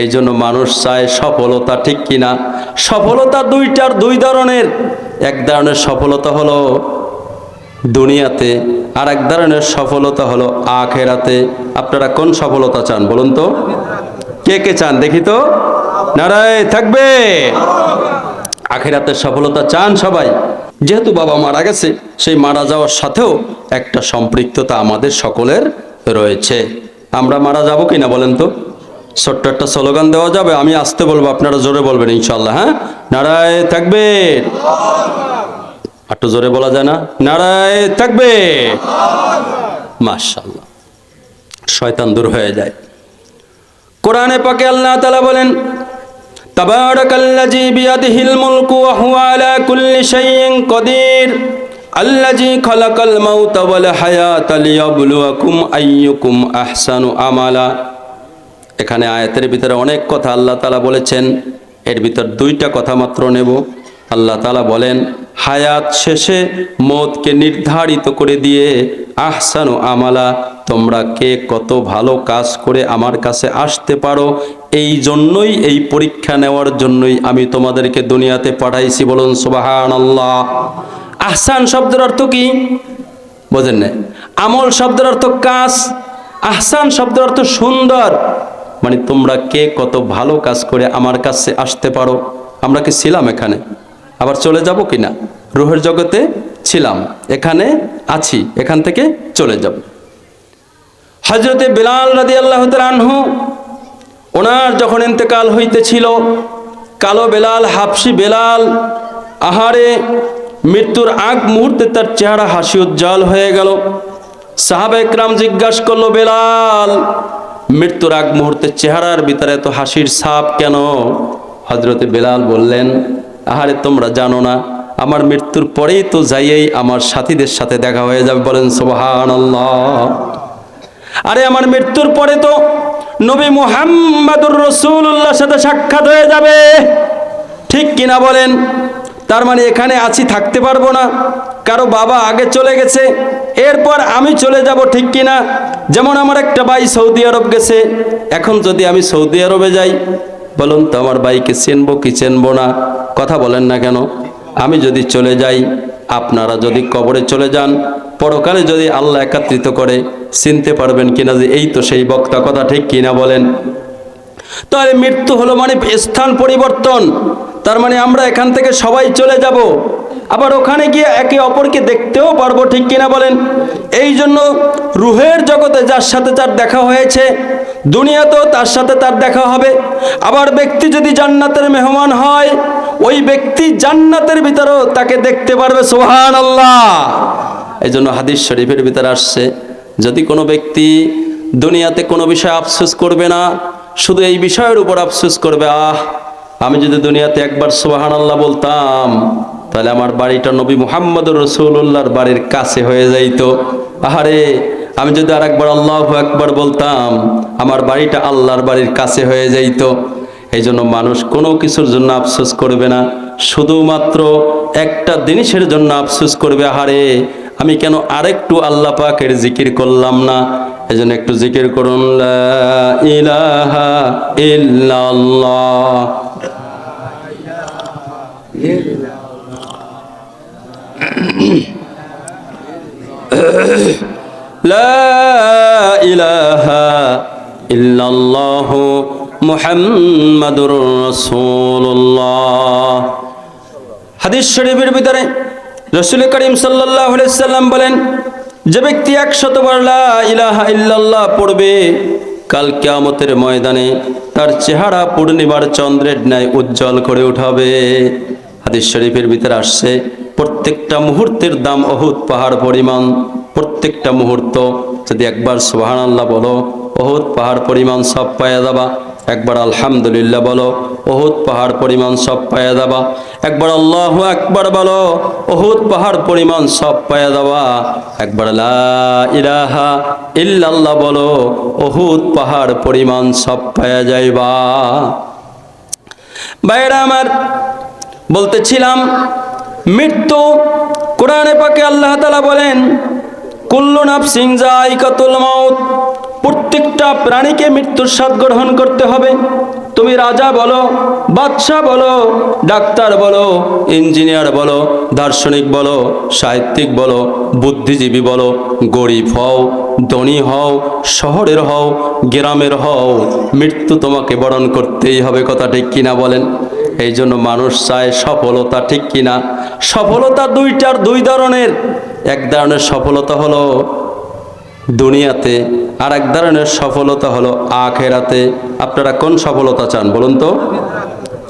এই জন্য মানুষ চায় সফলতা, ঠিক কিনা? সফলতা দুই ধরনের। এক ধরনের সফলতা হলো দুনিয়াতে, আর এক ধরনের সফলতা হলো আখিরাতে। আপনারা কোন সফলতা চান বলুন তো? কে কে চান দেখি তো? নারায়ে তাকবীর। আখিরাতের সফলতা চান সবাই। যেহেতু বাবা মারা গেছে, সেই মারা যাওয়ার সাথেও একটা সম্পৃক্ততা আমাদের সকলের রয়েছে। আমরা মারা যাব কিনা বলেন তো? ছোট্ট একটা স্লোগান দেওয়া যাবে, আমি আসতে বলবো, আপনারা জোরে বলবেন ইনশাআল্লাহ। হ্যাঁ, নারায়ে তাকবীর। একটু জোরে বলা যায় না? নারায়ে তাকবীর। মাশাআল্লাহ, শয়তান দূর হয়ে যায়। কোরআনে পাকে আল্লাহ তাআলা বলেন, তাবারাকাল্লাযী বিয়াদিহিল মুলকু ওয়া হুয়া আলা কুল্লি শাইইন কাদির আল্লাযী খালাকাল মাউতা ওয়াল হায়াতা লিয়াবলুয়াকুম আইয়ুকুম আহসানু আমালা। এখানে আয়াতের ভিতরে অনেক কথা আল্লাহ তাআলা বলেছেন, এর ভিতর দুইটা কথা মাত্র নেব। আল্লাহ তাআলা বলেন, হায়াত শেষে মওতকে নির্ধারিত করে দিয়ে আহসানু আমালা, তোমরা কে কত ভালো কাজ করে আমার কাছে আসতে পারো, এই জন্যই, এই পরীক্ষা নেওয়ার জন্যই আমি তোমাদেরকে দুনিয়াতে পাঠাইছি। বলুন সুবহানাল্লাহ। আহসান শব্দের অর্থ কি বোঝেন না? আমল শব্দের অর্থ কাজ, আহসান শব্দের অর্থ সুন্দর। মানে তোমরা কে কত ভালো কাজ করে আমার কাছে আসতে পারো। আমরা কি ছিলাম এখানে? আবার চলে যাব কিনা? রূহের জগতে ছিলাম, এখানে আছি, এখান থেকে চলে যাব। হযরতে বেলাল রাদিয়াল্লাহু তাআলা আনহু, ওনার যখন ইন্তেকাল হইতেছিল, কালো বেলাল, হাবশি বেলাল, আহারে মৃত্যুর আগ মুহূর্তে তার চেহারা হাসি উজ্জ্বল হয়ে গেল। সাহাবায়ে কেরাম জিজ্ঞাসা করলো, বেলাল, মৃত্যুর আগ মুহূর্তে চেহারার ভিতরে এত হাসির ছাপ কেন? হযরতে বেলাল বললেন, আহারে তোমরা জানো না, আমার মৃত্যুর পরেই তো যাইয়েই আমার সাথীদের সাথে দেখা হয়ে যাবে। বলেন সুবহানাল্লাহ। আরে আমার মৃত্যুর পরে তো নবী মুহাম্মদুর রাসূলুল্লাহর সাথে সাক্ষাৎ হয়ে যাবে, ঠিক কিনা বলেন? তার মানে এখানে আছি, থাকতে পারবো না। কারো বাবা আগে চলে গেছে, এরপর আমি চলে যাব, ঠিক কিনা? যেমন আমার একটা ভাই সৌদি আরব গেছে, এখন যদি আমি সৌদি আরবে যাই, বলুন তো আমার ভাইকে চিনবো কি চিনবো না? কথা বলেন না কেন? আমি যদি চলে যাই, আপনারা যদি কবরে চলে যান, পরকালে যদি আল্লাহ একত্রিত করে, চিনতে পারবেন কিনা যে এই তো সেই বক্তা? কথা ঠিক কিনা বলেন? তাহলে মৃত্যু হলো মানে স্থান পরিবর্তন। তার মানে আমরা এখান থেকে সবাই চলে যাব, আবার ওখানে গিয়ে একে অপরকে দেখতেও পারবো, ঠিক কিনা বলেন? এই জন্য রূহের জগতে যার সাথে যার দেখা হয়েছে, দুনিয়াতেও তার সাথে তার দেখা হবে। আবার ব্যক্তি যদি জান্নাতের মেহমান হয়, ওই ব্যক্তি জান্নাতের ভিতরেও তাকে দেখতে পারবে। সুবহানাল্লাহ। এই জন্য হাদিস শরীফের ভিতরে আসছে, যদি কোনো ব্যক্তি দুনিয়াতে কোনো বিষয়ে আফসোস করবে না, শুধু এই বিষয়ের উপর আফসোস করবে, আমি যদি দুনিয়াতে একবার সুবহানাল্লাহ বলতাম, তাহলে আমার বাড়িটা নবী মুহাম্মদুর রাসূলুল্লাহর বাড়ির কাছে হয়ে যাইতো। আহারে আমি যদি আরেকবার আল্লাহু আকবার বলতাম, আমার বাড়িটা আল্লাহর বাড়ির কাছে হয়ে যাইতো। এই জন্য মানুষ কোনো কিছুর জন্য আফসোস করবে না, শুধুমাত্র একটা জিনিসের জন্য আফসোস করবে, আহারে আমি কেন আরেকটু আল্লাহ পাকের জিকির করলাম না। এই জন্য একটু জিকির করুন, লা ইলাহা ইল্লাল্লাহ। লা ইলাহা ইল্লাল্লাহু মুহাম্মাদুর রাসূলুল্লাহ। হাদিস শরীফের ভিতরে রাসূল করিম সাল্লাল্লাহু আলাইহি সাল্লাম বলেন, যে ব্যক্তি 100 বার লা ইলাহা ইল্লাল্লাহ পড়বে, কাল কিয়ামতের ময়দানে তার চেহারা পূর্ণিমার চন্দ্রের ন্যায় উজ্জ্বল করে উঠাবে। হাদিস শরীফের ভিতরে আসছে, প্রত্যেকটা মুহূর্তের দাম উহুদ পাহাড় পরিমাণ। প্রত্যেকটা মুহূর্ত যদি একবার সুবহানাল্লাহ বলো, উহুদ পাহাড় পরিমাণ সব পাওয়া যাবা। একবার আলহামদুলিল্লাহ বলো, উহুদ পাহাড় পরিমাণ সব পাওয়া যাবা। একবার আল্লাহু আকবার বলো, উহুদ পাহাড় পরিমাণ সব পাওয়া যাবা। একবার লা ইলাহা ইল্লাল্লাহ বলো, উহুদ পাহাড় পরিমাণ সব পাওয়া যাইবা। ভাইরা আমার, বলতেছিলাম মৃত্যু, কোরআনে পাকে আল্লাহ তাআলা বলেন, কুল্লু নাফসিন যায়িকাতুল মাউত, প্রত্যেকটা প্রাণীকে মৃত্যুর স্বাদ গ্রহণ করতে হবে। তুমি রাজা বলো, বাদশাহ বলো, ডাক্তার বলো, ইঞ্জিনিয়ার বলো, দার্শনিক বলো, সাহিত্যিক বলো, বুদ্ধিজীবী বলো, গরিব হও, ধনী হও, শহরের হও, গ্রামের হও, মৃত্যু তোমাকে বরণ করতেই হবে। কথা ঠিক কিনা বলেন? এই জন্য মানুষ চায় সফলতা, ঠিক কিনা? সফলতা দুই ধরনের। এক ধরনের সফলতা হলো দুনিয়াতে, আর এক ধরনের সফলতা হলো আখেরাতে। আপনারা কোন সফলতা চান বলুন তো?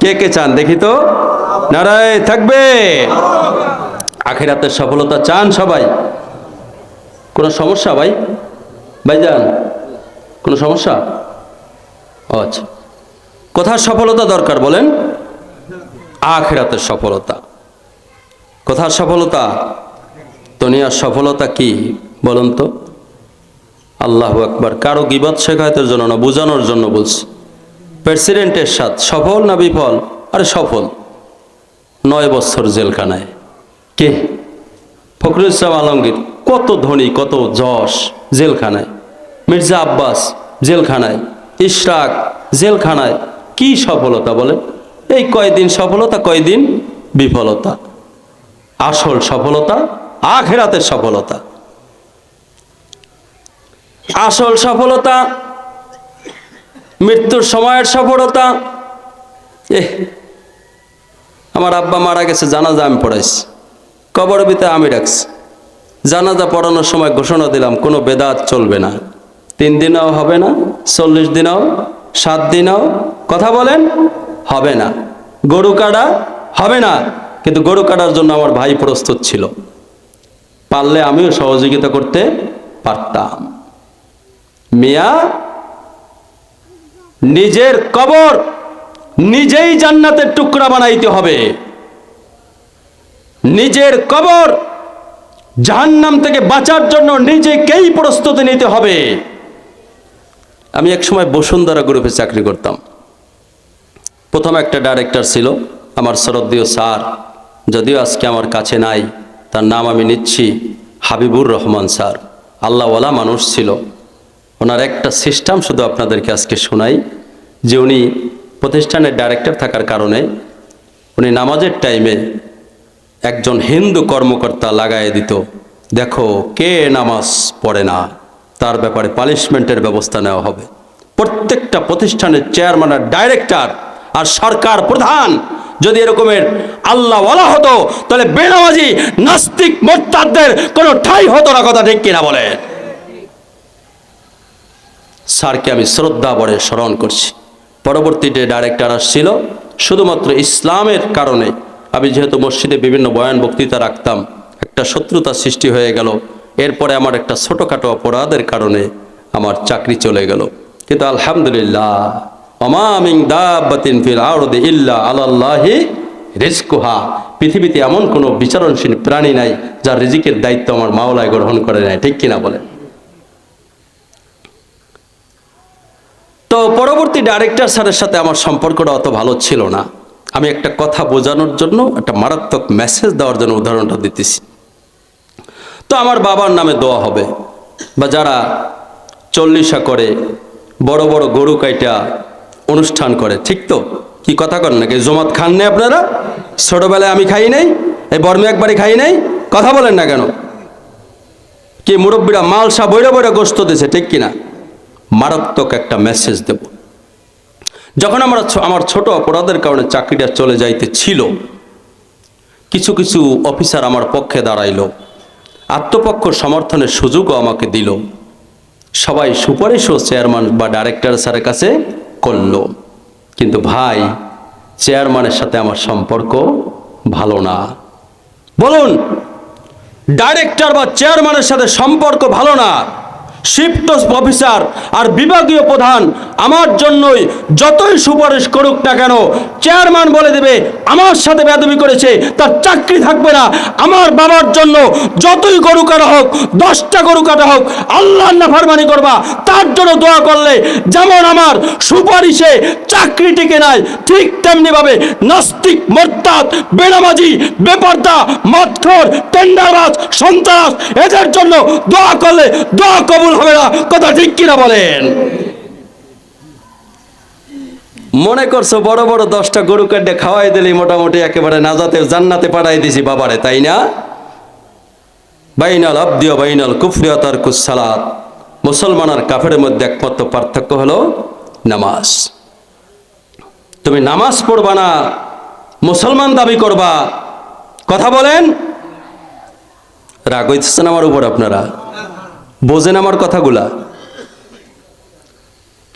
কে কে চান দেখি তো? নারায়ে তাকবীর। আখেরাতের সফলতা চান সবাই? কোনো সমস্যা ভাই? ভাইজান কোনো সমস্যা? আচ্ছা, কোথার সফলতা দরকার বলেন? আখেরাতের সফলতা। কোথার সফলতা? দুনিয়ার সফলতা কি বলুন তো? আল্লাহু আকবার। কারো গীবত শেখায়তের জন্য না, বোঝানোর জন্য বলছি। প্রেসিডেন্টের সাথ সফল না বিফল? আরে সফল। 9 বছর জেলখানায়। কে? ফখরুল ইসলাম আলমগীর। কত ধনী, কত যশ, জেলখানায়। মির্জা আব্বাস জেলখানায়, ইশরাক জেলখানায়। কি সফলতা বলেন? এই কয়দিন সফলতা, কয়দিন বিফলতা। আসল সফলতা আখিরাতের সফলতা। আসল সফলতা মৃত্যুর সময়ের সফলতা। আমার আব্বা মারা গেছে, জানাজা আমি পড়াইছি, কবরের ভিতরে আমি রাখছি। জানাজা পড়ানোর সময় ঘোষণা দিলাম কোনো বেদাত চলবে না। 3 দিনও হবে না, 40 দিনও, 7 দিনও, কথা বলেন, হবে না। গরু কাটা হবে না, কিন্তু গরু কাটার জন্য আমার ভাই প্রস্তুত ছিল। পারলে আমিও সহযোগিতা করতে পারতাম। মিয়া, নিজের কবর নিজেই জান্নাতের টুকরা বানাইতে হবে। নিজের কবর জাহান্নাম থেকে বাঁচার জন্য নিজেকেই প্রস্তুতি নিতে হবে। আমি এক সময় বসুন্ধরা গ্রুপে চাকরি করতাম। প্রথম একটা ডাইরেক্টর ছিল আমার শ্রদ্ধেয় স্যার, যদিও আজকে আমার কাছে নাই, তার নাম আমি নিচ্ছি, হাবিবুর রহমান স্যার। আল্লাহওয়ালা মানুষ ছিল। ওনার একটা সিস্টেম শুধু আপনাদেরকে আজকে শোনাই, যে উনি প্রতিষ্ঠানের ডাইরেক্টর থাকার কারণে উনি নামাজের টাইমে একজন হিন্দু কর্মকর্তা লাগায় দিত, দেখো কে নামাজ পড়ে না, তার ব্যাপারে পানিশমেন্টের ব্যবস্থা নেওয়া হবে। প্রত্যেকটা প্রতিষ্ঠানের চেয়ারম্যান আর ডাইরেক্টর আর সরকার প্রধান যদি এরকমের আল্লাহওয়ালা হতো, তাহলে বেনামাজি নাস্তিক মোরতাদদের কোনো ঠাঁই হতো না। কথা ঠিক কিনা বলে? স্যারকে আমি শ্রদ্ধা ভরে স্মরণ করছি। পরবর্তীতে ডাইরেক্টর আসছিল, শুধুমাত্র ইসলামের কারণে আমি যেহেতু মসজিদে বিভিন্ন বয়ান বক্তৃতা রাখতাম, একটা শত্রুতা সৃষ্টি হয়ে গেল। এরপরে আমার একটা ছোটোখাটো অপরাধের কারণে আমার চাকরি চলে গেল। কিন্তু আলহামদুলিল্লাহ, ওমা মিন দাব্বাতিন ফিল আরদি ইল্লা আলাল্লাহি রিজকুহা, পৃথিবীতে এমন কোনো বিচারণশীল প্রাণী নাই যার রিজিকের দায়িত্ব আমার মাওলায় গ্রহণ করে নেয়। ঠিক কিনা বলেন? তো পরবর্তী ডাইরেক্টর স্যারের সাথে আমার সম্পর্কটা অত ভালো ছিল না। আমি একটা কথা বোঝানোর জন্য, একটা মারাত্মক মেসেজ দেওয়ার জন্য উদাহরণটা দিতেছি। তো আমার বাবার নামে দোয়া হবে, বা যারা 40 করে, বড় বড় গরু কাইটা অনুষ্ঠান করে, ঠিক তো? কি কথা কন নাকি? জমাত খান নেই আপনারা? ছোটবেলায় আমি খাই নাই, এই বর্মে একবারই খাই নাই, কথা বলেন না কেন? কি মুরব্বীরা মালসা বইরা বইরা গোস্ত দিছে, ঠিক কিনা? মারাত্মক একটা মেসেজ দেব। যখন আমার ছোট অপরাধের কারণে চাকরিটা চলে যাইতে ছিল, কিছু কিছু অফিসার আমার পক্ষে দাঁড়াইল, আত্মপক্ষ সমর্থনের সুযোগও আমাকে দিল। সবাই সুপারিশও চেয়ারম্যান বা ডাইরেক্টর স্যারের কাছে করলো। কিন্তু ভাই, চেয়ারম্যানের সাথে আমার সম্পর্ক ভালো না। বলুন, ডাইরেক্টর বা চেয়ারম্যানের সাথে সম্পর্ক ভালো না, শিফট অফিসার আর বিভাগীয় প্রধান আমার জন্যই যতই সুপারিশ করুক না কেন, চেয়ারম্যান বলে দেবে আমার সাথে বেয়াদবি করেছে, তার চাকরি থাকবে না। আমার বাবার জন্য যতই গরু কাটা হোক, 10টা গরু কাটা হোক, আল্লাহর নাফরমানি করবা, তার জন্য দোয়া করলে যেমন আমার সুপারিশে চাকরি টিকে নাই, ঠিক তেমনি ভাবে নাস্তিক, মোরতাদ, বেনামাজি, বেপরদা, মদখোর, টেন্ডারবাজ, সন্ত্রাস, এদের জন্য দোয়া করলে দোয়া কবুল হবে না। কথা ঠিক কিনা বলেন? মনে করছো বড় বড় 10টা গরু কাটে খাওয়াই দিলেই মোটামুটি একেবারে নাজাতে জান্নাতে পাঠাই দিছি বাবারে, তাই না? বাইনাল আবদি ওয়া বাইনাল কুফরি ওয়া তারকুস সালাত, মুসলমান আর কাফেরের মধ্যে একমাত্র পার্থক্য হলো নামাজ। তুমি নামাজ পড়বা না, মুসলমান দাবি করবা, কথা বলেন? রাগ হইতেছেন আমার উপর আপনারা? বোঝেন আমার কথাগুলা?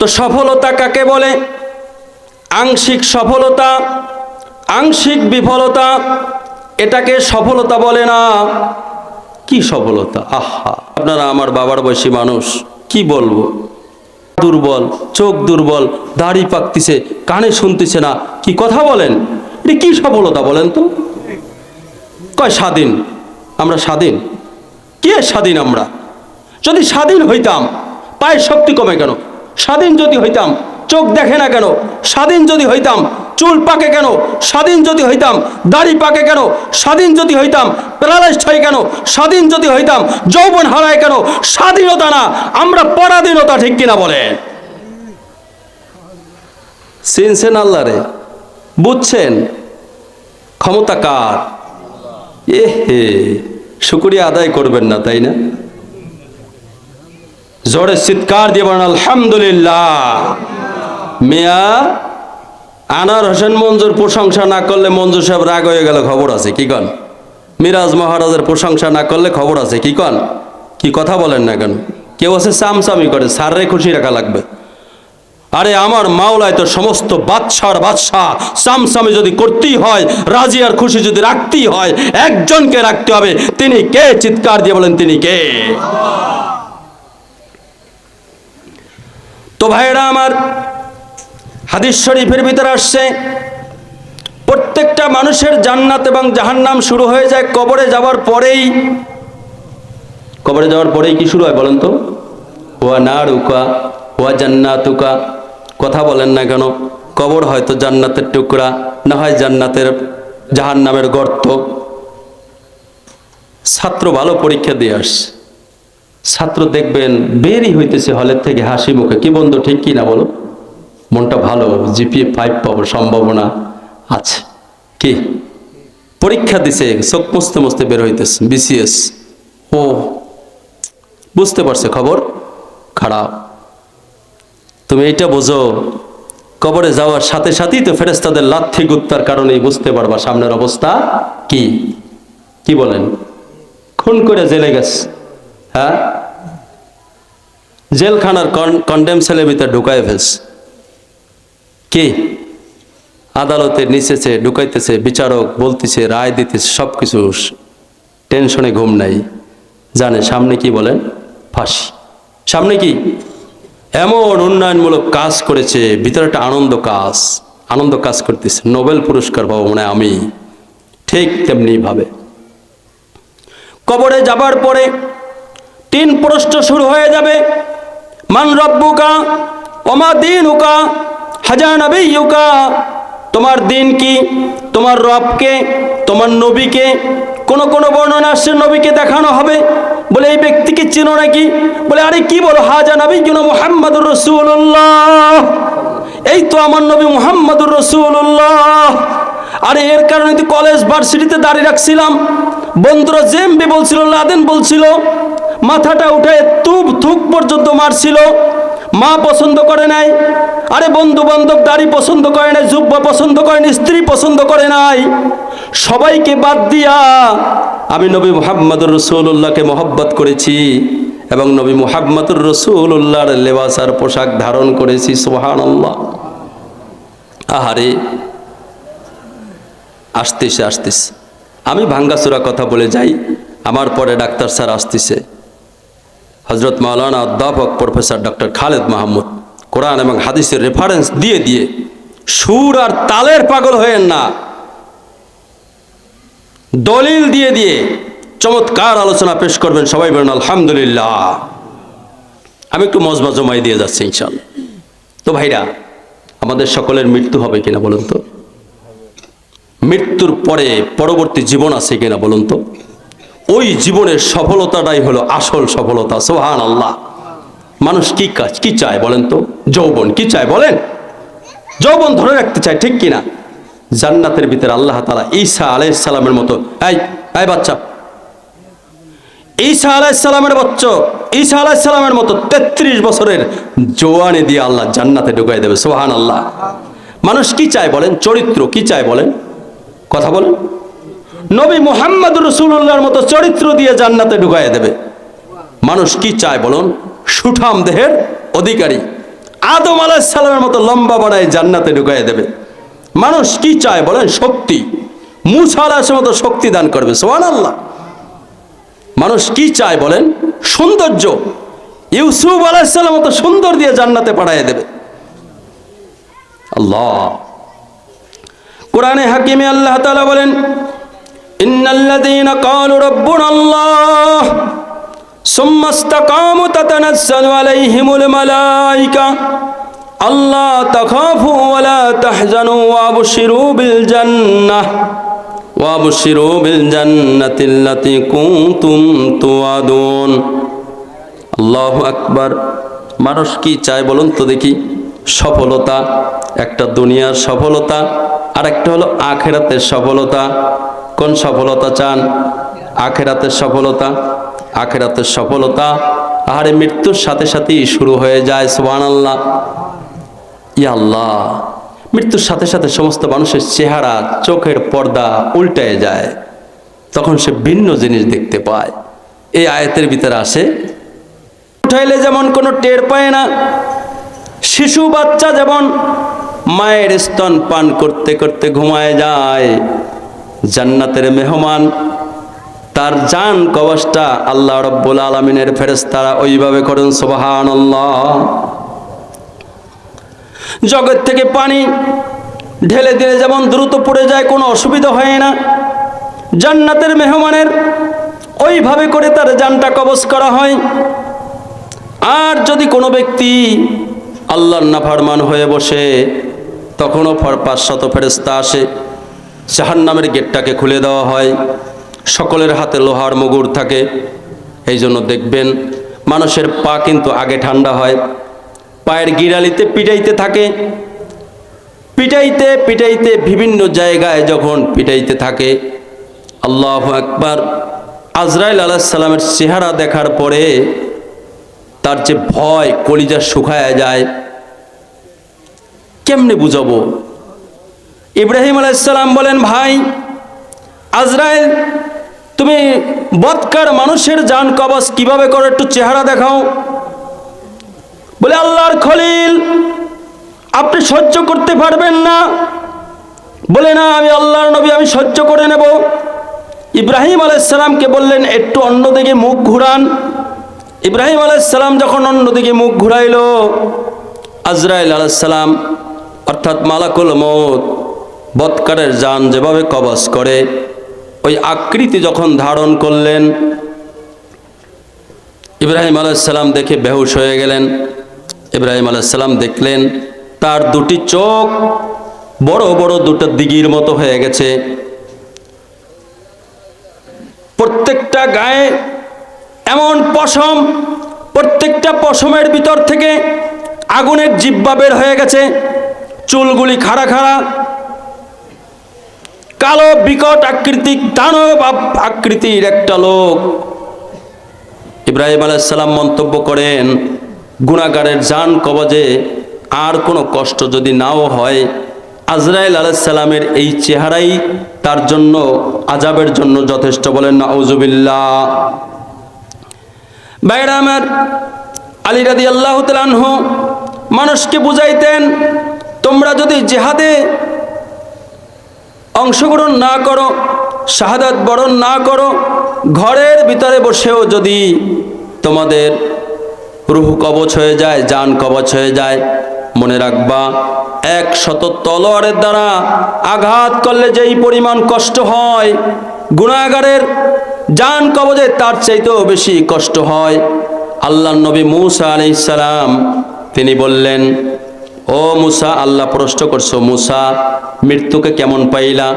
তো সফলতা কাকে বলে? আংশিক সফলতা, আংশিক বিফলতা, এটাকে সফলতা বলে না। কি সফলতা? আহা, আপনারা আমার বাবার বয়সী মানুষ, কি বলবো, দুর্বল, চোখ দুর্বল, দাড়ি পাকতিছে, কানে শুনতেছে না, কি কথা বলেন? এটা কি সফলতা বলেন তো? কয় স্বাধীন, আমরা স্বাধীন? কে স্বাধীন? আমরা যদি স্বাধীন হইতাম পায়ের শক্তি কমে কেন? স্বাধীন যদি হইতাম চোখ দেখে না কেন? স্বাধীন যদি হইতাম চুল পাকে কেন? স্বাধীন যদি হইতাম দাড়ি পাকে কেন? স্বাধীন যদি হইতাম প্যারালাইজড হয় কেন? স্বাধীন যদি হইতাম যৌবন হারায় কেন? স্বাধীনতা না, আমরা পরাধীনতা, ঠিক কিনা বলেন? চিনছেন আল্লাহরে? বুঝছেন ক্ষমতা কার? এ হে, শুকরিয়া আদায় করবেন না, তাই না? জোরে চিৎকার দিয়ে বলেন আলহামদুলিল্লাহ। মিয়া আনার হোসেন মঞ্জুর প্রশংসা না করলে মঞ্জুর সাহেব রাগ হয়ে গেল, খবর আছে, কি কন? মিরাজ মহারাজের প্রশংসা না করলে খবর আছে, কি কন? কি কথা বলেন না কেন? কেউ আছে চামচামি করে, সাররে খুশি রাখা লাগবে। আরে আমার মাওলায় তো সমস্ত বাদশার বাদশাহ, চামচামি যদি করতেই হয়, রাজি আর খুশি যদি রাখতেই হয়, একজনকে রাখতে হবে। তিনি কে? চিৎকার দিয়ে বলেন তিনি কে? তো ভাইরা আমার, হাদিস শরীফের ভিতরে আসছে প্রত্যেকটা মানুষের জান্নাত এবং জাহান্নাম শুরু হয়ে যায় কবরে যাওয়ার পরেই। কবরে যাওয়ার পরেই কি শুরু হয় বলেন তো? ওয়া নারুকা ওয়া জান্নাতুকা, কথা বলেন না কেন? কবর হয়তো জান্নাতের টুকরা, না হয় জান্নাতের জাহান্নামের গর্ত। ছাত্র ভালো পরীক্ষা দিয়ে আসছে, ছাত্র দেখবেন বেরই হইতেছে হলের থেকে হাসি মুখে, কি বন্ধু ঠিক কি না বলো? মনটা ভালো, জিপিএ 5 পাবো সম্ভাবনা আছে। কি পরীক্ষা দিছে, চোখ মুছতে মুছতে বের হইতেছে, বিসিএস। ও বুঝতে পারছে খবর খারাপ। তুমি এইটা বোঝো, কবরে যাওয়ার সাথে সাথেই তো ফেরেশতাদের লাথি গুত্তার কারণেই বুঝতে পারবা সামনের অবস্থা কি। কি বলেন? খুন করে জেলে গেছে, হ্যাঁ, জেলখানার কন্ডেম সেলের ভিতরে ঢুকাই ফেলছে। কি আদালতে নিচেছে, ঢুকাইতেছে, বিচারক বলতেছে, রায় দিতেছে, সবকিছু টেনশনে ঘুম নাই, জানে সামনে কি বলেন? ফাঁসি। সামনে কি এমন উন্নয়নমূলক কাজ করেছে, ভিতরে একটা আনন্দ কাজ করতেছে, নোবেল পুরস্কার পাবো মানে আমি। ঠিক তেমনি ভাবে কবরে যাবার পরে 3 প্রশ্ন শুরু হয়ে যাবে। মান রব্বুকা ওমা দীনুকা হাজা নবিয়ুকা, তোমার দিন কি, তোমার রবকে, তোমার নবীকে। কোন কোন বর্ণনা আসছে নবীকে দেখানো হবে, বলে এই ব্যক্তিকে চেনো নাকি? বলে আরে কি বলো, হাজা নবিয়ুনা মুহাম্মাদুর রাসূলুল্লাহ, এই তো আমার নবী মুহাম্মাদুর রাসূলুল্লাহ। আরে এর কারণে তো কলেজ ভার্সিটিতে দাঁড়িয়ে রাখছিলাম, বন্ধুরা জেমবি বলছিল, লাদেন বলছিল, মাথাটা উঠে থুক পর্যন্ত মারছিল, মা পছন্দ করে নাই। আরে বন্ধু বান্ধব দাড়ি পছন্দ করে নাই, জুব্বা পছন্দ করে নাই, স্ত্রী পছন্দ করে নাই, সবাইকে বাদ দিয়া আমি নবী মুহাম্মদুর রাসূলুল্লাহকে মহব্বত করেছি এবং নবী মুহাম্মদুর রাসূলুল্লাহর লেবাস আর পোশাক ধারণ করেছি। সুবহানাল্লাহ। আহারে আসতেছে, আমি ভাঙ্গাচোরা কথা বলে যাই, আমার পরে ডাক্তার স্যার আসতেছে, হজরত মাওলানা অধ্যাপক প্রফেসর ডক্টর খালেদ মাহমুদ। কোরআন এবং হাদিসের রেফারেন্স দিয়ে দিয়ে, সুর আর তালের পাগল হয়েন না, দলিল দিয়ে দিয়ে চমৎকার আলোচনা পেশ করবেন। সবাই বলেন আলহামদুলিল্লাহ। আমি একটু মজমা জমাই দিয়ে যাচ্ছি ইনশাআল্লাহ। তো ভাইরা, আমাদের সকলের মৃত্যু হবে কিনা বলুন তো? মৃত্যুর পরে পরবর্তী জীবন আছে কিনা বলুন তো? ওই জীবনের সফলতাটাই হলো আসল সফলতা। সুবহানাল্লাহ। মানুষ কি চায় বলেন তো? যৌবন কি চায় বলেন? যৌবন ধরে রাখতে চায়, ঠিক কিনা? জান্নাতের ভিতরে আল্লাহ তাআলা ঈসা আলাইহিস সালামের মতো, এই বাচ্চা, ঈসা আলাইহিস সালামের মতো 33 বছরের জওয়ানি দিয়ে আল্লাহ জান্নাতে ঢুকাই দেবে। সুবহানাল্লাহ। মানুষ কি চায় বলেন? চরিত্র কি চায় বলেন? কথা বলেন। নবী মুহাম্মদ রাসূলুল্লাহর মতো চরিত্র দিয়ে জান্নাতে ঢুকাই দেবে। মানুষ কি চায় বলুন? সুঠাম দেহের অধিকারী আদম আলাইহিস সালামের মতো লম্বা বানায় জান্নাতে ঢুকাই দেবে। মানুষ কি চায় বলেন? শক্তি, মূসা আলাইহিস মতো শক্তি দান করবে। সুবহানাল্লাহ। মানুষ কি চায় বলেন? সৌন্দর্য, ইউসুফ আলাইহিস সালামের মতো সুন্দর দিয়ে জান্নাতে পাঠিয়ে দেবে আল্লাহ। কোরআনে হাকিমে আল্লাহ তাআলা বলেন, ইন্নাল্লাযীনা ক্বালু রাব্বুনাল্লাহ সুম্মা ইসতাকামু তাতানাজ্জালু আলাইহিমুল মালায়েকা আল্লা তাখাফু ওয়া লা তাহজানু ওয়াবশিরু বিল জান্নাতিল্লাতী কুনতুম তুআদুন। আল্লাহু আকবার। মানুষ কি চায় বলুন তো দেখি? সফলতা, একটা দুনিয়ার সফলতা, আর একটা হলো আখিরাতের সফলতা। কোন সফলতা চান? আখিরাতের সফলতা। আখিরাতের সফলতা আহারে মৃত্যুর সাথে সাথেই শুরু হয়ে যায়। সুবহানাল্লাহ। ইয়া আল্লাহ, মৃত্যুর সাথে সাথে সমস্ত মানুষের চেহারা, চোখের পর্দা উল্টে যায়, তখন সে ভিন্ন জিনিস দেখতে পায়। এই আয়াতের ভিতরে আসে, উঠাইলে যেমন কোনো টের পায় না, শিশু বাচ্চা যেমন মায়ের স্তন পান করতে করতে ঘুমায় যায়, জান্নাতের মেহমান তার জান কবজটা আল্লাহ রাব্বুল আলামিনের ফেরেশতারা ওইভাবে করেন। সুবহানাল্লাহ। জগৎ থেকে পানি ঢেলে দিলে যেমন দ্রুত পড়ে যায়, কোনো অসুবিধা হয় না, জান্নাতের মেহমানের ওইভাবে করে তার জানটা কবজ করা হয়। আর যদি কোনো ব্যক্তি আল্লাহর নাফরমান হয়ে বসে, তখনও 500 ফেরেশতা আসে, জাহান্নামের গেটটাকে খুলে দেওয়া হয়। সকলের হাতে লোহার মুগুর থাকে। এই জন্য দেখবেন মানুষের পা কিন্তু আগে ঠান্ডা হয়, পায়ের গিরালিতে পিটাইতে থাকে, পিটাইতে পিটাইতে বিভিন্ন জায়গায় যখন পিটাইতে থাকে, আল্লাহু আকবার, আজরাইল আলাইহিস সালামের চেহারা দেখার পরে তার যে ভয়, কলিজা শুকায় যায়। কেমনে বুঝাবো? ইব্রাহিম আলাইহিস সালাম বলেন, ভাই আজরাইল, তুমি বদকার মানুষের জান কবজ কিভাবে করো একটু চেহারা দেখাও। বলে, আল্লাহর খলিল, আপনি সহ্য করতে পারবেন না? বলে, না, আমি আল্লাহর নবী, আমি সহ্য করে নেব। ইব্রাহিম আলাইহিস সালামকে বললেন, একটু অন্যদিকে মুখ ঘুরান। ইব্রাহিম আলাইহিস সালাম যখন অন্যদিকে মুখ ঘুরাইল, আজরাইল আলাইহিস সালাম অর্থাৎ মালাকুল মউত বদকারের জান যেভাবে কবজ করে ওই আকৃতি যখন ধারণ করলেন, ইব্রাহিম আলাইহিস সালাম দেখে বেহুশ হয়ে গেলেন। ইব্রাহিম আলাইহিস সালাম দেখলেন তার দুটি চোখ বড় বড় দুটো দিঘির মতো হয়ে গেছে, প্রত্যেকটা গায়ে এমন পশম, প্রত্যেকটা পশমের ভিতর থেকে আগুনের জিহ্বা বের হয়ে গেছে, চুলগুলি খাড়া খাড়া, কালো বিকট আকৃতির দানব আকৃতির একটা লোক। ইব্রাহিম আলাইহিস সালাম মন্তব্য করেন, গুনাহগারের জান কবজে আর কোনো কষ্ট যদি নাও হয়, আজরাইল আলাইহিস সালামের এই চেহারাই তার জন্য আযাবের জন্য যথেষ্ট। বলেন নাউযুবিল্লাহ। ভাইরা আমার, আলী রাদিয়াল্লাহু তাআলা আনহু মানুষকে বুঝাইতেন, তোমরা যদি জিহাদে অংশগ্রহণ না করো, শাহাদাত বরণ না করো, ঘরের ভিতরে বসেও যদি তোমাদের রূহ কবচ হয়ে যায়, জান কবচ হয়ে যায়, মনে রাখবা 100 তলোয়ারের দ্বারা আঘাত করলে যেই পরিমাণ কষ্ট হয়, গুনাহগারের জান কবজে তার চাইতেও বেশি কষ্ট হয়। আল্লাহর নবী মূসা আলাইহিস সালাম তিনি বললেন, ও মূসা, আল্লাহ প্রশ্ন করছো, মূসা মৃত্যুকে কেমন পাইলা?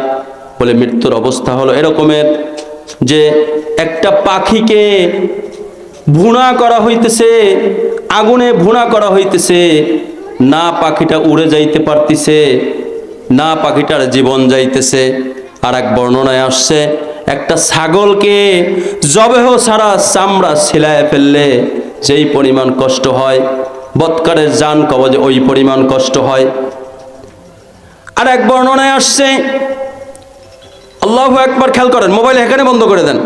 বলে, মৃত্যুর অবস্থা হলো এরকমের যে একটা পাখিকে ভুনা করা হইতেছে, আগুনে ভুনা করা হইতেছে, না পাখিটা উড়ে যাইতে পারতিছে, না পাখিটার জীবন যাইতেছে। আর এক বর্ণনায় আসছে একটা ছাগলকে জবেহ ছাড়া চামড়া ছিলায় ফেললে যেই পরিমাণ কষ্ট হয়, বৎকারের জান কবজে ওই পরিমাণ কষ্ট হয়। আর এক বর্ণনায় আসছে, আল্লাহু আকবার, খেয়াল করেন, মোবাইল এখানে বন্ধ করে দেন।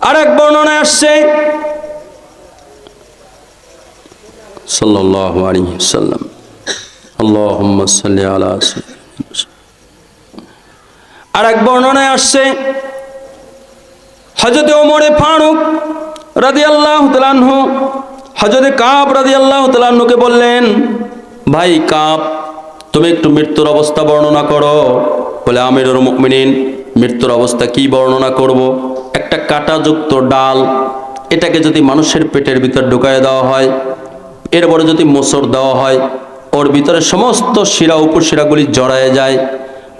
আর এক বর্ণনায় আসছে সাল্লাল্লাহু আলাইহি ওয়াসাল্লাম, আল্লাহুম্মা সাল্লি আলা সাইয়্যিদিনা। আর এক বর্ণনায় আসছে হযরত ওমর ফারুক রাদিয়াল্লাহু তাআলা আনহু হযরত কাব রাদিয়াল্লাহু তাআলা আনহুকে বললেন, ভাই কাব, তুমি একটু মৃত্যুর অবস্থা বর্ণনা করো। বলে, আমিরুল মুমিনিন, মৃত্যুর অবস্থা কি বর্ণনা করব? একটা কাঁটাযুক্ত ডাল, এটাকে যদি মানুষের পেটের ভিতর ঢুকায় দেওয়া হয়, এরপরে যদি মোচড় দেওয়া হয়, ওর ভিতরে সমস্ত শিরা উপশিরাগুলি জড়ায় যায়।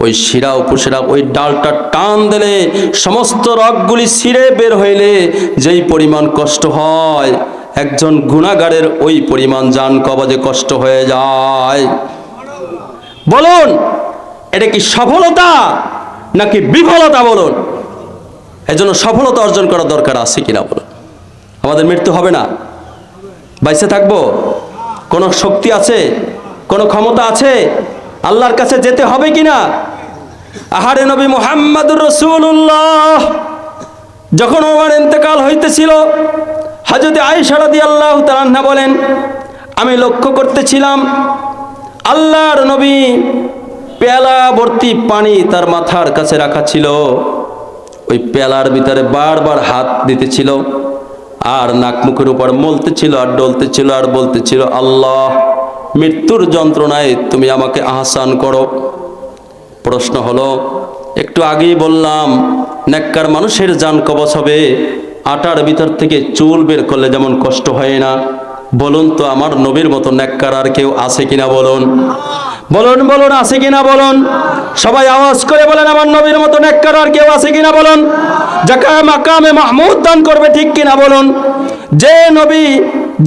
ওই শিরা উপশিরা ওই ডালটা টান দিলে সমস্ত রগগুলি ছিঁড়ে বের হইলে যেই পরিমাণ কষ্ট হয়, একজন গুনাহগারের ওই পরিমাণ জান কবজে কষ্ট হয়ে যায়। বলুন, এটা কি সফলতা নাকি বিফলতা? বলুন, এজন্য সফলতা অর্জন করার দরকার আছে কিনা বলুন। আমাদের মৃত্যু হবে না, বাইসে থাকবো, কোনো শক্তি আছে, কোনো ক্ষমতা আছে, আল্লাহর কাছে যেতে হবে কিনা? আহারে নবী মুহাম্মদুর রাসূলুল্লাহ যখন ওমর ইন্তেকাল হইতেছিল, হযরত আয়েশা রাদিয়াল্লাহু তাআলা আনহা বলেন, আমি লক্ষ্য করতেছিলাম আল্লাহর নবী পেয়ালা ভর্তি পানি তার মাথার কাছে রাখা ছিল, ওই পেয়ালার ভিতরে বারবার হাত দিতেছিল আর নাক মুখের উপর মলতেছিল আর ডলতেছিল আর বলতেছিল, আল্লাহ, মৃত্যুর যন্ত্রণায় তুমি আমাকে আহসান করো। প্রশ্ন হলো, একটু আগেই বললাম নেককার মানুষের জান কবজ হবে, আটার ভিতর থেকে চুল বের করলে যেমন কষ্ট হয় না, বলুন তো আমার নবীর মতো নেককার আর কেউ আছে কিনা? বলুন, বলুন, বলুন, আছে কিনা? বলুন, সবাই আওয়াজ করে বলেন, আমার নবীর মতো নেককার আর কেউ আছে কিনা? বলুন, যাকে মাকামে মাহমুদ দান করবে, ঠিক কিনা? বলুন, যে নবী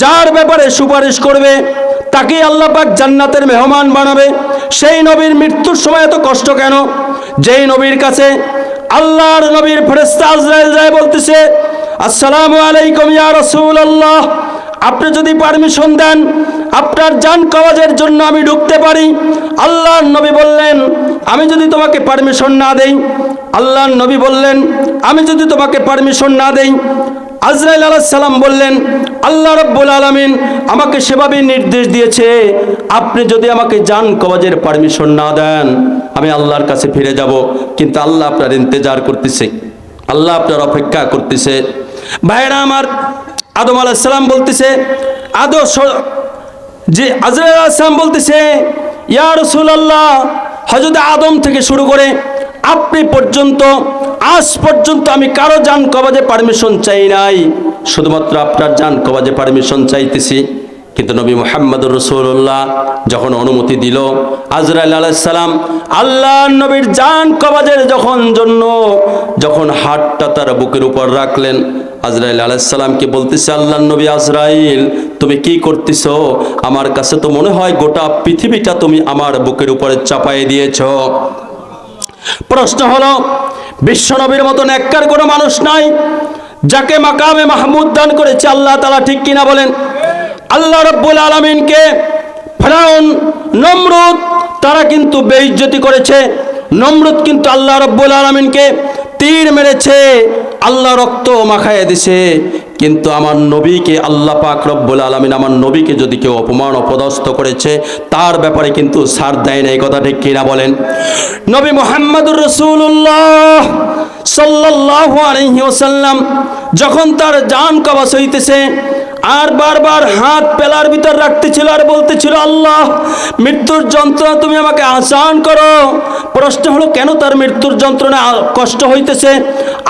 যার ব্যাপারে সুপারিশ করবে তাকে আল্লাহ পাক জান্নাতের মেহমান বানাবে, সেই নবীর মৃত্যুর সময় এত কষ্ট কেন? যেই নবীর কাছে আল্লাহর নবীর ফেরেশতা আজরাইল যায় বলতেছে, আসসালামু আলাইকুম ইয়া রাসূলুল্লাহ, আপনি যদি পারমিশন দেন আপনার জান কওয়াজের জন্য আমি ঢুকতে পারি। আল্লাহর নবী বললেন, আমি যদি তোমাকে পারমিশন না দেই, আল্লাহর নবী বললেন, আমি যদি তোমাকে পারমিশন না দেই, আজরাইল আলাইহিস সালাম বললেন, আল্লাহ রাব্বুল আলামিন আমাকে সেভাবে নির্দেশ দিয়েছে, আপনি যদি আমাকে জান কওয়াজের পারমিশন না দেন আমি আল্লাহর কাছে ফিরে যাব। কিন্তু আল্লাহ আপনার ইন্তজার করতেছে, আল্লাহ আপনার অপেক্ষা করতেছে। ভাইরা আমার, আদম আলাইহিস সালাম বলতেছে, যে আজরাইল আলাইহিস সালাম বলতেছে, ইয়া রাসূলুল্লাহ, হযরত আদম থেকে শুরু করে আপনি পর্যন্ত, আজ পর্যন্ত আমি কারো জান কওয়াজে পারমিশন চাই নাই, শুধুমাত্র আপনার জান কওয়াজে পারমিশন চাইতেছি। কিন্তু নবী মুহাম্মদুর রাসূলুল্লাহ যখন অনুমতি দিল, আজরাইল আলাইহিস সালাম আল্লাহর নবীর জান কওয়াজের যখন হাতটা তার বুকের উপর রাখলেন, আজরাইল আলাইহিস সালামকে বলতেছে, আল্লাহর নবী আজরাইল, তুমি কি করতেছো? আমার কাছে তো মনে হয় গোটা পৃথিবীটা তুমি আমার বুকের উপরে চাপায়ে দিয়েছো। প্রশ্ন হলো, বিশ্বনবীর মতো নেককার কোনো মানুষ নাই যাকে মাকামে মাহমুদ দান করেছে আল্লাহ তাআলা, ঠিক কিনা বলেন? আল্লাহ রাব্বুল আলামিনকে ফিরআউন, নমরুদ তারা কিন্তু বেইজ্জতি করেছে। নমরুদ কিন্তু আল্লাহ রাব্বুল আলামিনকে তীর মেরেছে, আল্লাহ রক্ত মাখায় দিছে। কিন্তু আমার নবীকে আল্লাহ পাক রব্বুল আলামিন, আমার নবীকে যদি কেউ অপমান অপদস্থ করেছে তার ব্যাপারে কিন্তু ছাড় দেয় না। এই কথা ঠিক কিনা বলেন? নবী মুহাম্মদুর রাসূলুল্লাহ সাল্লাল্লাহু আলাইহি ওয়াসাল্লাম যখন তার জান কবজ হইতেছে আর বারবার হাত পেলার ভিতর রাখতেছিল আর বলতেছিল, আল্লাহ, মৃত্যুর যন্ত্রণা তুমি আমাকে আসান করো। প্রশ্ন হলো, কেন তার মৃত্যুর যন্ত্রণা কষ্ট হইতেছে?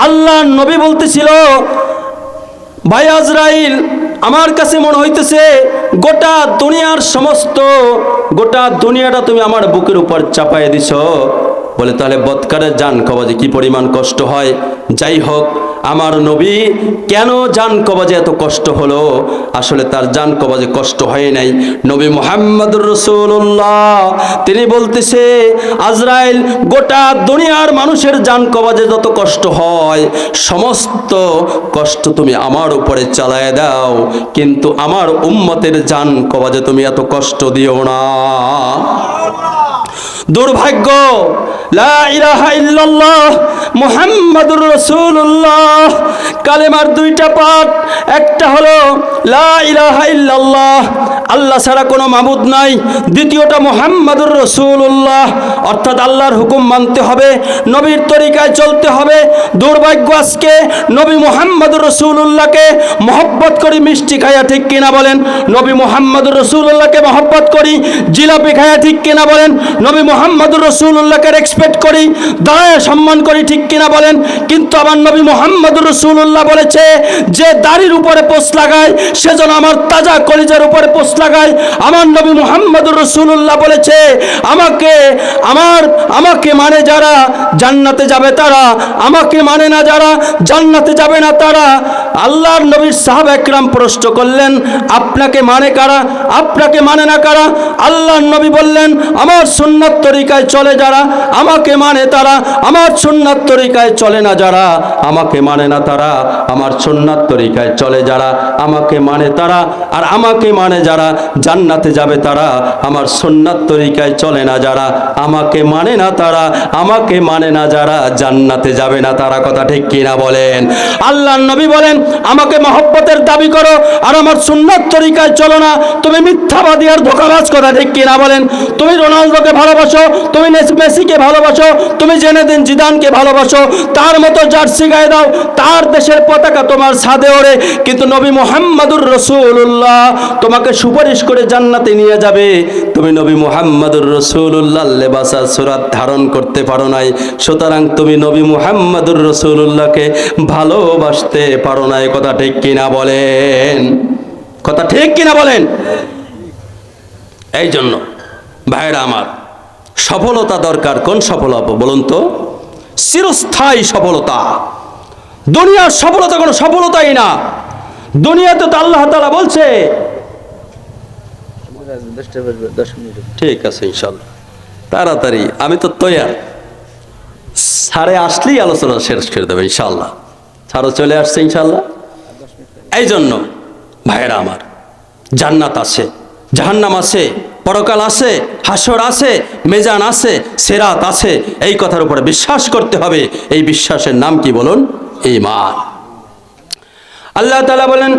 আল্লাহ নবী বলতেছিল, ভাই আজরাইল, আমার কাছে মনে হইতেছে গোটা দুনিয়াটা তুমি আমার বুকের উপর চাপায় দিছো। বলে, তাহলে বৎকারের জান কওয়াজে কি পরিমাণ কষ্ট হয়? যাই হোক, আমার নবী কেন জান কবজে এত কষ্ট হলো? আসলে তার জান কবজে কষ্ট হয় নাই। নবী মুহাম্মদুর রাসূলুল্লাহ তিনি বলতেছে, আজরাইল গোটা দুনিয়ার মানুষের জান কবজে যত কষ্ট হয় সমস্ত কষ্ট তুমি আমার উপরে চালায় দাও, কিন্তু আমার উম্মতের জান কবজে তুমি এত কষ্ট দিও না। দুর্ভাগ্য, লা ইলাহা ইল্লাল্লাহ মুহাম্মাদুর রাসূলুল্লাহ কালেমার দুইটা পাঠ, একটা হলো লা ইলাহা ইল্লাল্লাহ আল্লাহ ছাড়া কোনো মাবুদ নাই, দ্বিতীয়টা মুহাম্মাদুর রাসূলুল্লাহ অর্থাৎ আল্লাহর হুকুম মানতে হবে, নবীর তরিকায় চলতে হবে। দুর্ভাগ্য, আজকে নবী মুহাম্মাদুর রাসূলুল্লাহকে মহব্বত করি মিষ্টি খায়া, ঠিক কিনা বলেন? নবী মুহাম্মাদুর রাসূলুল্লাহকে মহব্বত করি জিলাপি খায়া, ঠিক কিনা বলেন? নবী মুহাম্মাদুর রাসূলুল্লাহকে রেসপেক্ট করি, দাঁড়ায় সম্মান করি, ঠিক কিনা বলেন? কিন্তু আমার নবী মুহাম্মাদুর রাসূলুল্লাহ বলেছে, যে দাড়ির উপরে পোষ লাগায় সে যেন আমার তাজা কলিজার উপরে পোষ লাগায়। আমার নবী মুহাম্মাদুর রাসূলুল্লাহ বলেছে, আমাকে মানে যারা জান্নাতে যাবে তারা, আমাকে মানে না যারা জান্নাতে যাবে না তারা। আল্লাহর নবীর সাহাবা একরাম প্রশ্ন করলেন, আপনাকে মানে কারা, আপনাকে মানে না কারা? আল্লাহর নবী বললেন, আমার সুন্নাত তরিকায় চলে যারা আমাকে মানে তারা, আমার সুন্নাত তরিকায় চলে না যারা আমাকে মানে না তারা, আমার সুন্নাত তরিকায় চলে যারা আমাকে মানে তারা, আর আমাকে মানে যারা জান্নাতে যাবে তারা, আমার সুন্নাত তরিকায় চলে না যারা আমাকে মানে না তারা, আমাকে মানে না যারা জান্নাতে যাবে না তারা। কথা ঠিক কিনা বলেন? আল্লাহর নবী বলেন, আমাকে মহব্বতের দাবি করো আর আমার সুন্নাত তরিকায় চলো না, তুমি মিথ্যাবাদী আর ধোঁকাবাজ। কথা ঠিক কিনা বলেন? তুমি রোনালদোকে ভালোবাসো, তুমি মেসিকে ভালোবাসো, তুমি জেনেদিন জিদানকে ভালোবাসো, তার মতো জার্সি গায়ে দাও, তার দেশের পতাকা তোমার ছাদে ওড়ে, কিন্তু নবী মুহাম্মাদুর রাসূলুল্লাহ তোমাকে সুপারিশ করে জান্নাতে নিয়ে যাবে। তুমি নবী মুহাম্মাদুর রাসূলুল্লাহর লেবাস আর সুরাত ধারণ করতে পারো নাই, সুতরাং তুমি নবী মুহাম্মাদুর রাসূলুল্লাহকে ভালোবাসতে পারো নাই। কথা ঠিক কিনা বলেন? কথা ঠিক কিনা বলেন? এই জন্য ভাইরা আমার, সফলতা দরকার। কোন সফলতা বলুন তো? চিরস্থায়ী সফলতা। দুনিয়ার সফলতা কোনো সফলতাই না। দুনিয়াতে তো আল্লাহ তাআলা বলছে, ঠিক আছে ইনশাল্লাহ তাড়াতাড়ি, আমি তো তৈয়ার, সারে আসলেই আলোচনা শেষ করে দেবে ইনশাল্লাহ। সারও চলে আসছে ইনশাল্লাহ। এই জন্য ভাইরা আমার, জান্নাত আছে, জাহান্নাম আছে, পরকাল আছে, হাসর আছে, মেজান আছে, সিরাত আছে। এই কথার উপরে বিশ্বাস করতে হবে। এই বিশ্বাসের নাম কি বলুন? ঈমান। আল্লাহ তাআলা বলেন,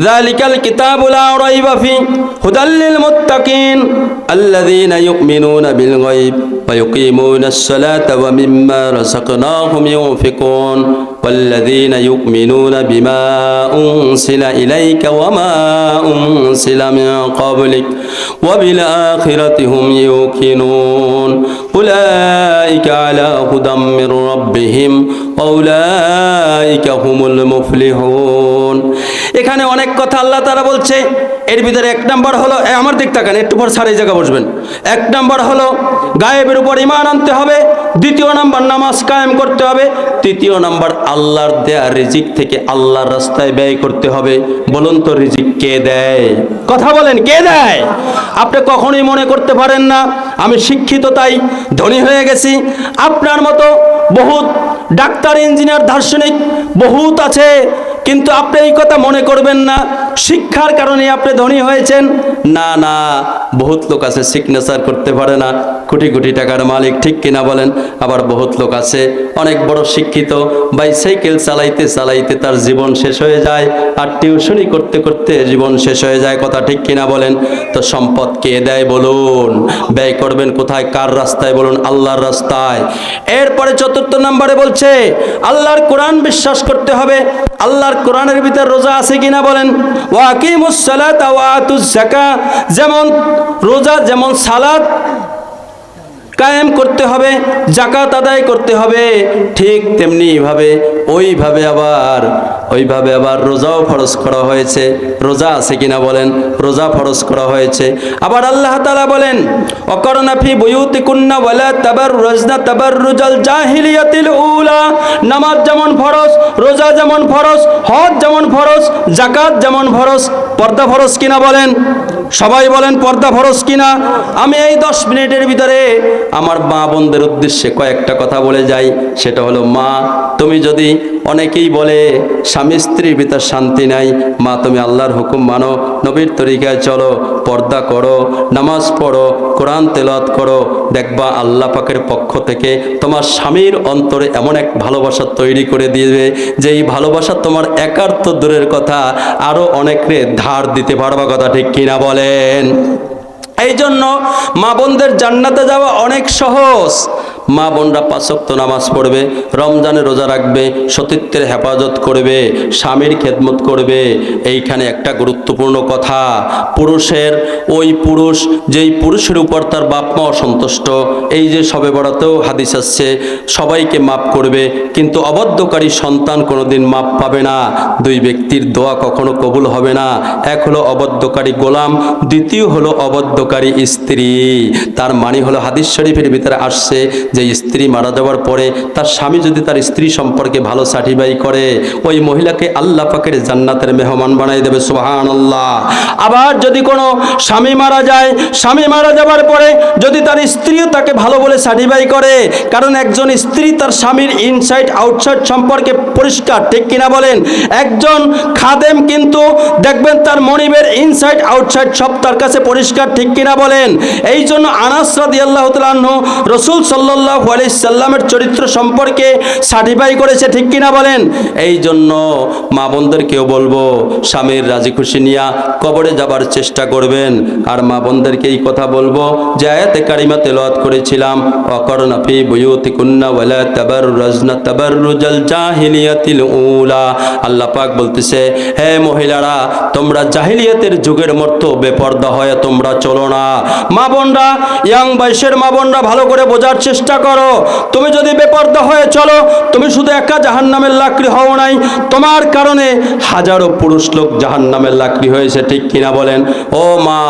যালিকাল কিতাবু লা রাইবা ফি হুদাল লিল মুত্তাকিন আল্লাযীনা ইউমিনুনা বিল গায়ব ওয়া ইউকিমুনাস সালাতা ওয়া মিম্মা রাযাকনাহুম ইউনফিকুন والذين يؤمنون بما أنزل إليك وما أنزل من قبلك وبالآخرة هم يوقنون أولئك على هدى من ربهم وأولئك هم المفلحون। এখানে অনেক কথা আল্লাহ তাআলা বলছে। এর ভিতরে এক নাম্বার হলো, আমার দিক তাকান, একটু পর সারি জায়গা বসবেন। এক নাম্বার হলো গায়েবের উপর ঈমান আনতে হবে, দ্বিতীয় নাম্বার নামাজ কায়েম করতে হবে, তৃতীয় নাম্বার আল্লাহর দেয়া রিজিক থেকে আল্লাহর রাস্তায় ব্যয় করতে হবে। বলুন তো রিজিক কে দেয়? কথা বলেন, কে দেয়? আপনি কখনোই মনে করতে পারেন না আমি শিক্ষিত তাই ধনী হয়ে গেছি। আপনার মতো বহুত ডাক্তার, ইঞ্জিনিয়ার, দার্শনিক বহুত আছে, কিন্তু আপনি এই কথা মনে করবেন না শিক্ষার কারণে আপনি ধনী হয়েছেন। না না, বহুত লোক আছে সিগনেচার করতে পারে না, কোটি কোটি টাকার মালিক, ঠিক কিনা বলেন? আবার বহুত লোক আছে অনেক বড় শিক্ষিত, বাইসাইকেল চালাইতে চালাইতে তার জীবন শেষ হয়ে যায়, আর টিউশনি করতে করতে জীবন শেষ হয়ে যায়। কথা ঠিক কিনা বলেন? তো সম্পদ কে দেয় বলুন? ব্যয় করবেন কোথায়, কার রাস্তায় বলুন? আল্লাহর রাস্তায়। এরপরে চতুর্থ নম্বরে বলছে আল্লাহর কোরআন বিশ্বাস করতে হবে। আল্লাহর কোরআনের ভিতর রোজা আছে কিনা বলেন? ওয়া আকিমুস সালাতা ওয়া আতুজ যাকাত, যেমন রোজা, যেমন সালাত কায়েম করতে হবে, যাকাত আদায় করতে হবে, ঠিক তেমনি ভাবে ওইভাবে আবার ওইভাবে আবার রোজাও ফরজ করা হয়েছে। রোজা আছে কিনা বলেন? রোজা ফরজ করা হয়েছে। আবার আল্লাহ তাআলা বলেন ওয়াকরনা ফি বুয়ুতিকুন্না ওয়ালা তাবাররুজনা তাবাররুজাল জাহিলিয়াতিল উলা। নামাজ যেমন ফরজ, রোজা যেমন ফরজ, হজ যেমন ফরজ, যাকাত যেমন ফরজ, পর্দা ফরজ কিনা বলেন? সবাই বলেন পর্দা ফরজ কিনা? আমি এই 10 মিনিটের ভিতরে আমার মা বোনদের উদ্দেশ্যে কয়েকটা কথা বলে যাই। সেটা হলো, মা তুমি যদি, অনেকেই বলে স্বামী স্ত্রীর ভিতর শান্তি নাই, মা তুমি আল্লাহর হুকুম মানো, নবীর তরিকায় চলো, পর্দা করো, নামাজ পড়ো, কোরআন তেলাওয়াত করো, দেখবা আল্লাহ পাকের পক্ষ থেকে তোমার স্বামীর অন্তরে এমন এক ভালোবাসা তৈরি করে দিবে যে এই ভালোবাসা তোমার একার তো দূরের কথা, আরো অনেকরে ধার দিতে পারবা। কথা ঠিক কিনা বলেন? এই জন্য মা বোনদের জান্নাতে যাওয়া অনেক সহজ। মা বোনরা 5 ওয়াক্ত নামাজ পড়বে, রমজানে রোজা রাখবে, সতীত্বের হেফাজত করবে, স্বামীর খেদমত করবে। এইখানে একটা গুরুত্বপূর্ণ কথা, পুরুষের ওই পুরুষ যেই পুরুষের উপর তার বাপ মা অসন্তুষ্ট, এই যে শবে বরাতেও হাদিস আসছে সবাইকে মাফ করবে, কিন্তু অবদ্ধকারী সন্তান কোনোদিন মাফ পাবে না। 2 ব্যক্তির দোয়া কখনো কবুল হবে না। এক হলো অবদ্ধকারী গোলাম, দ্বিতীয় হলো অবদ্ধকারী স্ত্রী। তার মানে হলো হাদিস শরীফের ভিতরে আসছে যে স্ত্রী মারা যাওয়ার পরে তার স্বামী যদি তার স্ত্রী সম্পর্কে ভালো সার্টিফাই করে, ওই মহিলাকে আল্লাহ পাকের জান্নাতের মেহমান বানাই দেবে। সুবহানাল্লাহ। আবার যদি কোনো স্বামী মারা যায়, স্বামী মারা যাওয়ার পরে যদি তার স্ত্রীও তাকে ভালো বলে সার্টিফাই করে, কারণ একজন স্ত্রী তার স্বামীর ইনসাইড আউটসাইড সম্পর্কে পরিষ্কার, ঠিক কিনা বলেন? একজন খাদেম কিন্তু দেখবেন তার মনিবের ইনসাইড আউটসাইড সব তার কাছে পরিষ্কার, ঠিক কিনা বলেন? এই জন্য আনাস রাদিয়াল্লাহু তাআলা আনহু রাসূল সাল্লাল্লাহু আলাইহি সাল্লামের চরিত্র সম্পর্কে সার্টিফাই করেছে, ঠিক কিনা বলেন? এই জন্য মা বোনদেরকেও বলবো স্বামীর রাজি খুশি নিয়া কবরে যাবার চেষ্টা করবেন। আর মা বোনদেরকে এই কথা বলবো যে আয়াতে কারিমা তেলাওয়াত করেছিলাম, ওয়াকরনা ফি বুয়ুতিকুন্না ওয়ালা তাবাররুজনা তাবাররুজাল জাহিলিয়াতিল উলা। আল্লাহ পাক বলতেছে, হে মহিলারা, তোমরা জাহিলিয়াতের যুগের মতো বেপরদা হয়ে তোমরা চলো না। মা বোনরা, ইয়াং বয়সের মা বোনরা ভালো করে বোঝার চেষ্টা করো। তুমি যদি বেপরদা হয়ে চলো, তুমি শুধু একা জাহান্নামের লাকড়ি হও নাই, তোমার কারণে হাজারো পুরুষ লোক জাহান্নামের লাকড়ি হয়েছে, ঠিক কিনা বলেন? ও মা,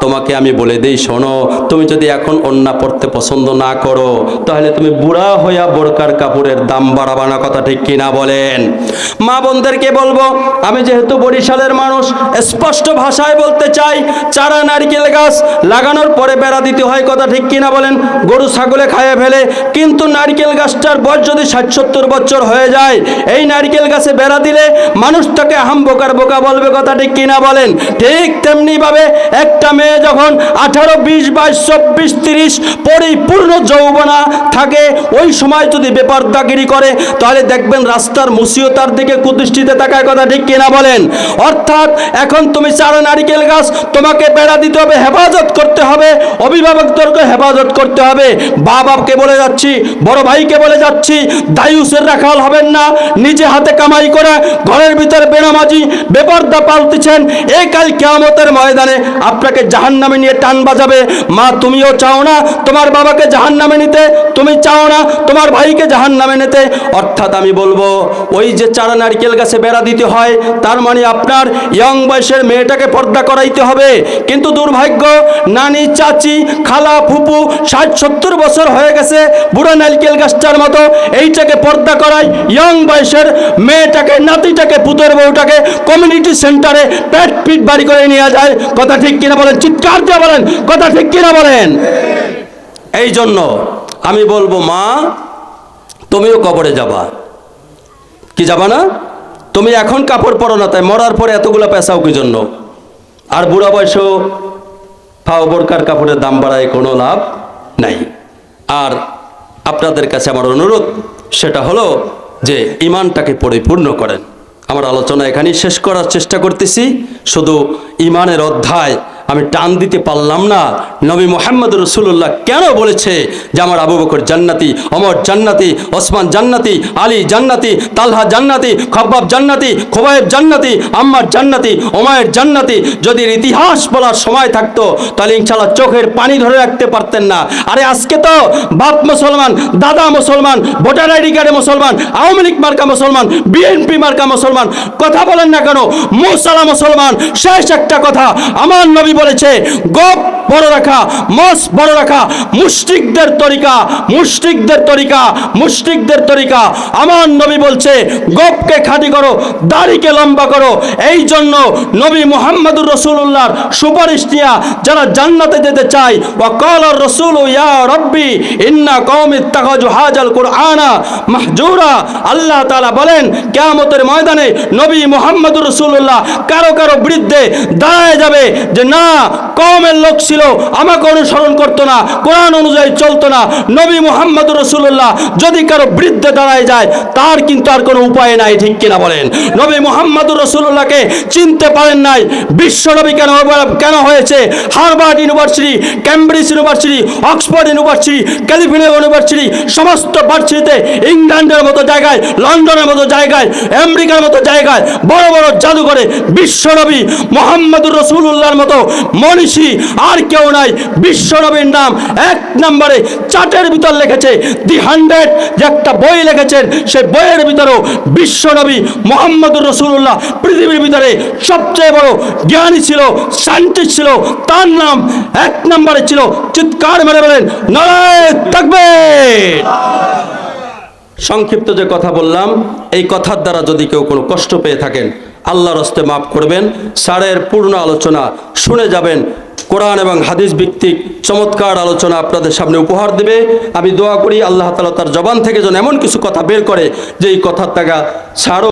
তোমাকে আমি বলে দেই, শোনো, তুমি যদি এখন ওন্না পড়তে পছন্দ না করো, তাহলে তুমি বুড়া হইয়া বোরকার কাপড়ের দাম বাড়াবা না। কথা ঠিক কিনা বলেন? মা বোনদেরকে বলবো, আমি যেহেতু বরিশালের মানুষ, স্পষ্ট ভাষায় বলতে চাই, চারা নারকেল গাছ লাগানোর পরে বেড়া দিতে হয়। কথা ঠিক কিনা বলেন? গরু ছাগলে খাইয়ে ফেলে, কিন্তু নারকেল গাছটার বয়স যদি 60-70 বছর হয়ে যায়, এই নারকেল গাছে বেড়া দিলে মানুষ তাকে হামবোকার বোকা বলবে। কথা ঠিক কিনা বলেন? ঠিক তেমনি ভাবে একটা মেয়ে যখন 18, 20, 22, 24, 30 পরিপূর্ণ যৌবনা থাকে, ওই সময় যদি বেপরদাগিরি করে, তাহলে দেখবেন রাস্তার মুসিও তার দিকে কুদৃষ্টিতে তাকায়। কথা ঠিক কিনা বলেন? অর্থাৎ এখন তুমি চারা নারকেল গাছ, তোমাকে বেড়া দিতে হবে, হেফাজত করতে হবে, অভিভাবকদেরকে হেফাজত করতে হবে। বাবাকে বলে যাচ্ছি, বড় ভাইকে বলে যাচ্ছি, দায়ুসের রাখাল হবেন না। নিজে হাতে কামাই করে ঘরের ভিতরে বেনামাজি বেপরদা পালতেছেন, এই কাল কিয়ামতের ময়দানে আপনাকে জাহান্নামে নিয়ে টান বাজাবে। মা, তুমিও চাও না তোমার বাবাকে জাহান্নামে নিতে, তুমি চাও না তোমার ভাইকে জাহান্নামে নিতে। অর্থাৎ আমি বলবো, ওই যে চারা নারকেল গাছে বেড়া দিতে হয়, তার মানে আপনার ইয়ং বয়সের মেয়েটাকে পর্দা করাইতে হবে। কিন্তু দুর্ভাগ্য, নানি, চাচি, খালা, ফুপু 60-70 বছর হয়ে গেছে, বুড়া নারকেল গাছটার মতো, এইটাকে পর্দা করায় ইয়ং বয়সের মেয়েটাকে, নাতিটাকে, পুতের বউটাকে কমিউনিটি সেন্টারে পেট পিট বাড়ি করে নিয়ে যায়। কথা ঠিক কিনা বলেন? চিৎকার দিয়ে বলেন, কথা ঠিক কিনা বলেন? এই জন্য আমি বলবো, মা তুমিও কবরে যাবা। কি যাবা না? তুমি এখন কাপড় পরো না, তাই মরার পরে এতগুলো পেশাও কি জন্য? আর বুড়া বয়সেও ফাও বোরকার কাপড়ের দাম বাড়ায় কোনো লাভ নাই। আর আপনাদের কাছে আমার অনুরোধ, সেটা হলো যে ইমানটাকে পরিপূর্ণ করেন। আমার আলোচনা এখানেই শেষ করার চেষ্টা করতেছি। শুধু ইমানের অধ্যায় আমি টান দিতে পারলাম না নবী মুহাম্মদ রাসূলুল্লাহ কেন বলেছে যে আমার আবু বকর জান্নাতি, ওমর জান্নাতি, ওসমান জান্নাতি, আলী জান্নাতি, তালহা জান্নাতি, খব্বাব জান্নাতি, খুবাইব জান্নাতি, আম্মার জান্নাতি, উমাইর জান্নাতি। যদি এর ইতিহাস বলার সময় থাকতো তাহলে ইনশাআল্লাহ চোখের পানি ধরে রাখতে পারতেন না। আরে আজকে তো বাপ মুসলমান, দাদা মুসলমান, ভোটার আইডি কার্ডে মুসলমান, আওয়ামী লীগ মার্কা মুসলমান, বিএনপি মার্কা মুসলমান, কথা বলেন না কেন? মুসালা মুসলমান। শেষ একটা কথা, আমার নবী বলেছে গোপ বড় রাখা, মস বড় রাখা মুশরিকদের তরিকা, মুশরিকদের তরিকা, মুশরিকদের তরিকা। আমার নবী বলছে গোপকে খাঁটি করো, দাড়িকে লম্বা করো। এই জন্য নবী মুহাম্মদুর রাসূলুল্লাহর সুপারিশ নিয়া যারা জান্নাতে যেতে চায়, ওয়াকাল রাসূল ইয়া রাব্বি ইন্না কওমি ইত্তাখাযু হাযাল কুরআনা মাহজুরা। আল্লাহ তাআলা বলেন কিয়ামতের ময়দানে নবী মুহাম্মদুর রাসূলুল্লাহ কারো কারো বিরুদ্ধে দাঁড়ায় যাবে যে না, কওমের লোক ছিল, আমাকে অনুসরণ করতো না, কোরআন অনুযায়ী চলতো না। নবী মুহাম্মদুর রাসূলুল্লাহ যদি কারো বিরুদ্ধে দাঁড়ায় যায় তার কিন্তু আর কোনো উপায় নাই, ঠিক কিনা বলেন? নবী মুহাম্মদুর রাসূলুল্লাহকে চিনতে পারেন নাই, বিশ্ব নবী কেন হয়েছে? Harvard university, Cambridge university, Oxford university, California university, সমস্ত ভার্সিটিতে, ইংল্যান্ডের মতো জায়গায়, লন্ডনের মতো জায়গায়, আমেরিকার মতো জায়গায় বড় বড় জাদুঘরে বিশ্ব নবী মুহাম্মদুর রাসূলুল্লাহর মতো মনীষী আর কেউ নাই। বিশ্ব নবীর নাম এক নম্বরে চার্টের ভিতর লিখেছে, দি 100 যে একটা বই লিখেছেন, সেই বইয়ের ভিতরেও বিশ্ব নবী মুহাম্মদুর রাসূলুল্লাহ পৃথিবীর ভিতরে সবচেয়ে বড় জ্ঞানী ছিল, সায়েন্টিস্ট ছিল, তার নাম এক নম্বরে ছিল। চিৎকার মেরে বলেন নারায়ে তাকবীর। সংক্ষিপ্ত যে কথা বললাম, এই কথার দ্বারা যদি কেউ কোনো কষ্ট পেয়ে থাকেন আল্লাহর হস্তে মাফ করবেন। স্যারের পূর্ণ আলোচনা শুনে যাবেন। কোরআন এবং হাদিস ভিত্তিক চমৎকার আলোচনা আপনাদের সামনে উপহার দেবে। আমি দোয়া করি আল্লাহ তাআলা তার জবান থেকে যেন এমন কিছু কথা বের করে যে এই কথার টাকা স্যারও